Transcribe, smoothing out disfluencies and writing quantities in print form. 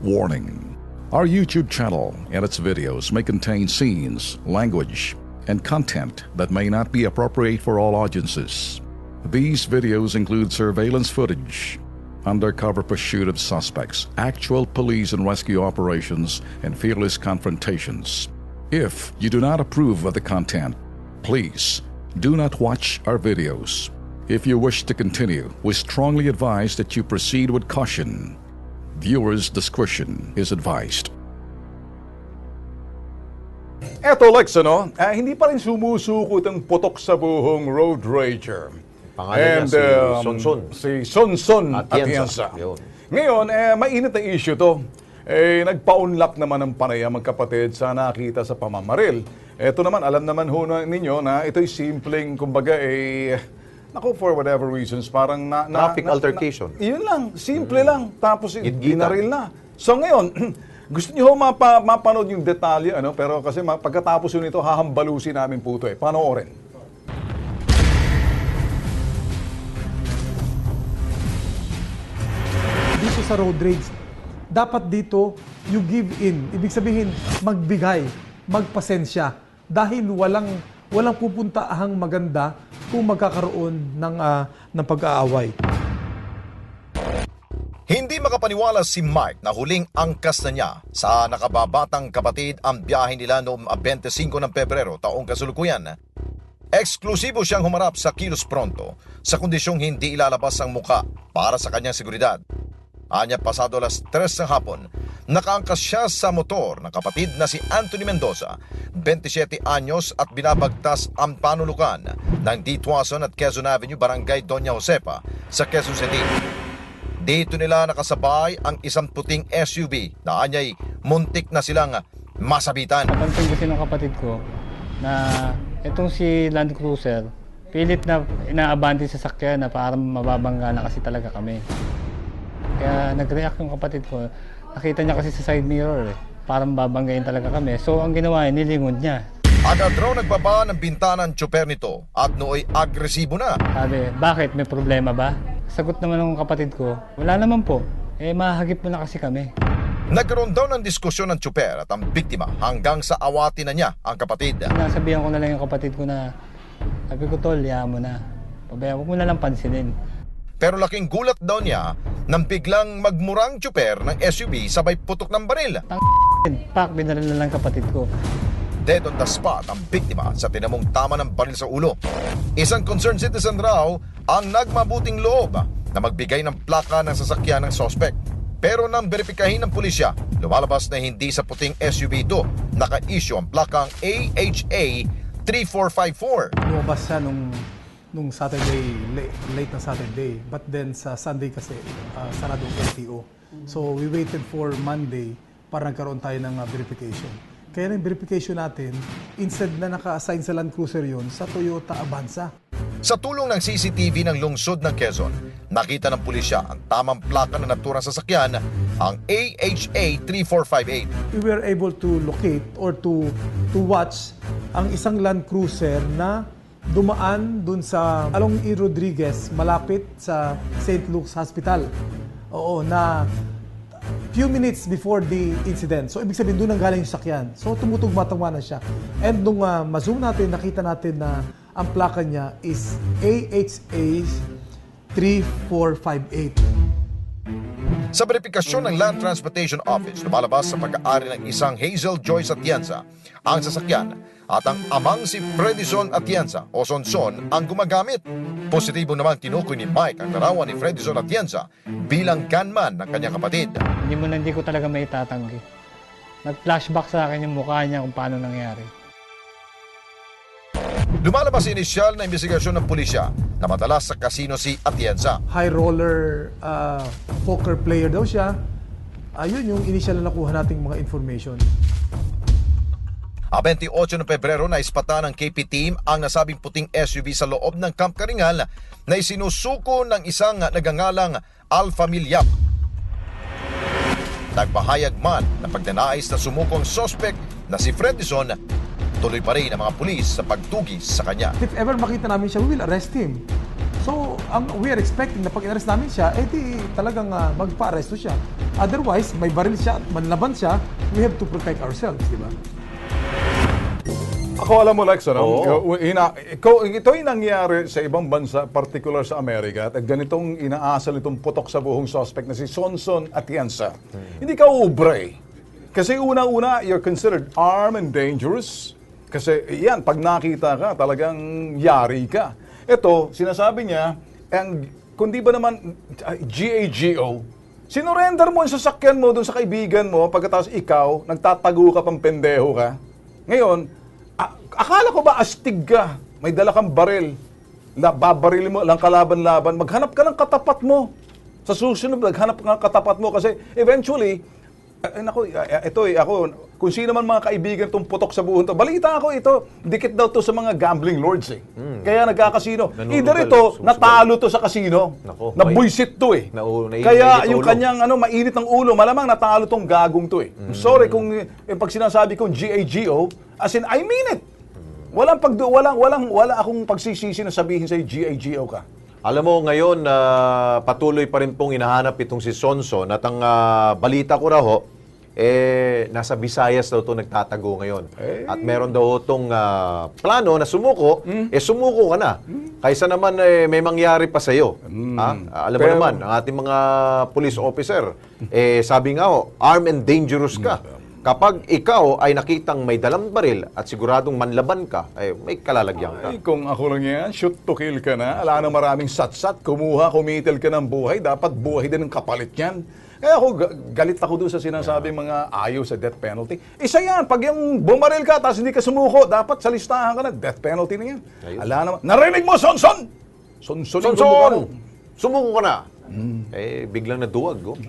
Warning: our YouTube channel and its videos may contain scenes, language, and content that may not be appropriate for all audiences. These videos include surveillance footage, undercover pursuit of suspects, actual police and rescue operations, and fearless confrontations. If you do not approve of the content, please do not watch our videos. If you wish to continue, we strongly advise that you proceed with caution. Viewers' discretion is advised. Eto Lex, hindi pa rin sumusuko itong putok sa buhong road rager. Pangalan niya si Sonson. Si Sonson Atienza. Ngayon, mainit na issue to. Nagpa-unlock naman ng panaya magkapatid sa nakita sa pamamaril. Eto naman, alam naman ho ninyo na ito'y simpleng, kumbaga, for whatever reasons, parang traffic altercation. Yun lang, simple lang. Tapos binaril na. So ngayon, gusto niyo mapanood yung detalye, pero kasi pagkatapos yun ito, hahambalusin namin po ito. Panoorin. Dito sa road rage, dapat dito you give in. Ibig sabihin, magbigay, magpasensya. Dahil walang pupuntaahang maganda kung magkakaroon ng pag-aaway. Hindi makapaniwala si Mark na huling angkas na niya sa nakababatang kapatid ang biyahe nila noong 25 ng Pebrero taong kasalukuyan. Eksklusibo siyang humarap sa Kilos Pronto sa kondisyong hindi ilalabas ang muka para sa kanyang seguridad. Anya pasado alas 3 ng hapon, nakaangkas siya sa motor ng kapatid na si Anthony Mendoza, 27 anyos at binabagtas ang panulukan ng D. Tuason at Quezon Avenue, Barangay Doña Josefa sa Quezon City. Dito nila nakasabay ang isang puting SUV na anya'y muntik na silang masabitan. Napansin kasi ng kapatid ko na itong si Land Cruiser, pilit na inaabante sa sasakyan na parang mababangga na kasi talaga kami. Kaya nag-react yung kapatid ko. Nakita niya kasi sa side mirror parang babanggain talaga kami. So ang ginawa niya, nilingon niya. Agad raw nagbaba ng bintana ng tsuper nito at nooy agresibo na. Sabi, bakit? May problema ba? Sagot naman ng kapatid ko, wala naman po. Mahagip mo na kasi kami. Nagkaroon daw ng diskusyon ng tsuper at ang biktima hanggang sa awatin na niya ang kapatid. Nasabihan ko na lang yung kapatid ko na, sabi ko, tol, yaman mo na. Pabayaan, huwag mo na lang pansinin. Pero laking gulat daw niya nang biglang magmurang tsuper ng SUV sabay putok ng baril. Pak, binaril na lang kapatid ko. Dead on the spot ang biktima sa tinamong tama ng baril sa ulo. Isang concerned citizen raw ang nagmabuting loob na magbigay ng plaka ng sasakyan ng suspect. Pero nang beripikahin ng pulisya, lumalabas na hindi sa puting SUV ito naka-issue ang plakang AHA 3454. Lumabas siya nung Saturday, late na Saturday. But then sa Sunday kasi, sarado ang LTO. So we waited for Monday para nagkaroon tayo ng verification. Kaya yung verification natin, instead na naka-assign sa Land Cruiser yun, sa Toyota Avanza. Sa tulong ng CCTV ng lungsod ng Quezon, nakita ng pulisya ang tamang plaka na naturang sasakyan, ang AHA 3458. We were able to locate or to watch ang isang Land Cruiser na dumaan dun sa Along E. Rodriguez, malapit sa St. Luke's Hospital. Oo, na few minutes before the incident. So, ibig sabihin, doon ang galing yung sakyan. So, tumutugma-tugma na siya. And nung ma-zoom natin, nakita natin na ang plaka niya is AHA 3458. Sa verifikasyon ng Land Transportation Office, lumalabas sa pag-aari ng isang Hazel Joyce Atienza ang sasakyan at ang amang si Fredison Atienza o Sonson ang gumagamit. Positibo naman tinukoy ni Mike ang larawan ni Fredison Atienza bilang gunman ng kanyang kapatid. Hindi ko talaga may tatanggi. Nag-flashback sa akin yung mukha niya kung paano nangyari. Lumalabas inisyal na investigasyon ng pulisya na madalas sa kasino si Atienza. High roller poker player daw siya. Ayun yung initial na nakuha nating mga information. A 28 ng Pebrero na ispata ng KP team ang nasabing puting SUV sa loob ng Camp Karingal na isinusuko ng isang nagangalang Alpha Milyap. Nagpahayag man na pagdanais na sumuko ang suspect na si Fredison, tuloy pa rin ang mga pulis sa pagtugis sa kanya. If ever makita namin siya, we will arrest him. So, we are expecting na pag in-arrest namin siya, di talagang magpa-arresto siya. Otherwise, may baril siya at manlaban siya, we have to protect ourselves, di ba? Ako alam mo, Lex, Oo. ito yung nangyari sa ibang bansa, particular sa Amerika, at ganitong inaasal itong putok sa buhong suspect na si Sonson Atienza. Hindi ka ubre. Kasi unang-una, you're considered armed and dangerous. Kasi yan, pag nakita ka, talagang yari ka. Ito, sinasabi niya, kundi ba naman GAGO, sinurrender mo yung sasakyan mo dun sa kaibigan mo, pagkatapos ikaw, nagtatago ka pang pendeho ka. Ngayon, akala ko ba astig ka, may dala kang baril, babaril mo lang kalaban-laban, maghanap ka ng katapat mo. Sa susunod, maghanap ka ng katapat mo kasi eventually, ako, kung sino man mga kaibigan itong putok sa buhon to, balita ako ito, dikit daw to sa mga gambling lords eh. Kaya nagkakasino. Either ito, natalo to sa kasino, nabuisit to eh. Kaya yung kanyang mainit ng ulo, malamang natalo tong gagong to eh. Sorry kung pag sinasabi kong GAGO, as in, I mean it. Wala akong pagsisisi na sabihin sa'yo, GAGO ka. Alam mo, ngayon, patuloy pa rin pong hinahanap itong si Sonson at ang balita ko raw, nasa Visayas daw ito nagtatago ngayon. At meron daw itong plano na sumuko, sumuko ka na. Kaysa naman may mangyari pa sa'yo. Alam mo naman, ang ating mga police officer, sabi nga armed and dangerous ka. Kapag ikaw ay nakitang may dalang baril at siguradong manlaban ka, may kalalagyan ka. Kung ako lang yan, shoot to kill ka na. Ala na maraming satsat, kumitil ka ng buhay, dapat buhay din ang kapalit yan. Kaya ako, galit ako doon sa sinasabing mga ayaw sa death penalty. Isa yan, pag yung bumaril ka, tapos hindi ka sumuko, dapat sa listahan ka na, death penalty na yan. Ala naman, narinig mo, Sonson! Sonson! Sumuko ka na! Biglang naduwag.